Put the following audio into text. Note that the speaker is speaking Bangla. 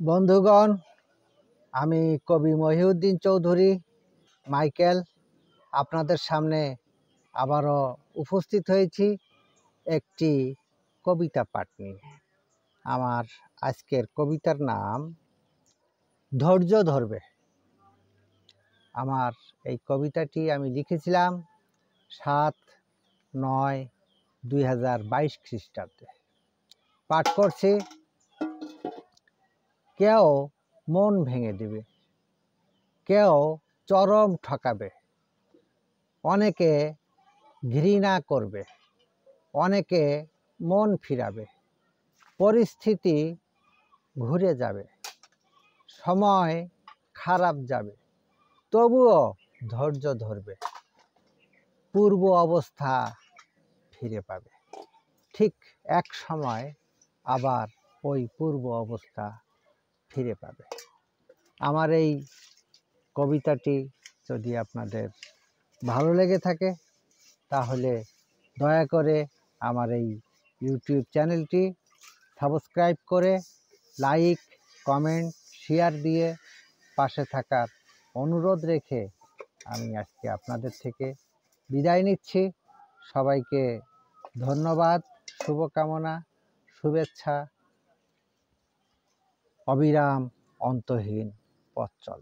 বন্ধুগণ, আমি কবি মহিউদ্দিন চৌধুরী মাইকেল আপনাদের সামনে আবারও উপস্থিত হয়েছি একটি কবিতা পাঠ নিয়ে। আমার আজকের কবিতার নাম ধৈর্য ধরবে। আমার এই কবিতাটি আমি লিখেছিলাম 7/9/2022 খ্রিস্টাব্দে। পাঠ করছি। কেউ মন ভেঙে দেবে, কেউ চরম ঠকাবে, অনেকে ঘৃণা করবে, অনেকে মন ফিরাবে, পরিস্থিতি ঘুরে যাবে, সময় খারাপ যাবে, তবুও ধৈর্য ধরবে, পূর্ব অবস্থা ফিরে পাবে। ঠিক এক সময় আবার ওই পূর্ব অবস্থা ফিরে পাবে। আমার এই কবিতাটি যদি আপনাদের ভালো লেগে থাকে তাহলে দয়া করে আমার এই ইউটিউব চ্যানেলটি সাবস্ক্রাইব করে লাইক, কমেন্ট, শেয়ার দিয়ে পাশে থাকার অনুরোধ রেখে আমি আজকে আপনাদের থেকে বিদায় নিচ্ছি। সবাইকে ধন্যবাদ, শুভকামনা, শুভেচ্ছা। অবিরাম অন্তহীন পথ চলে।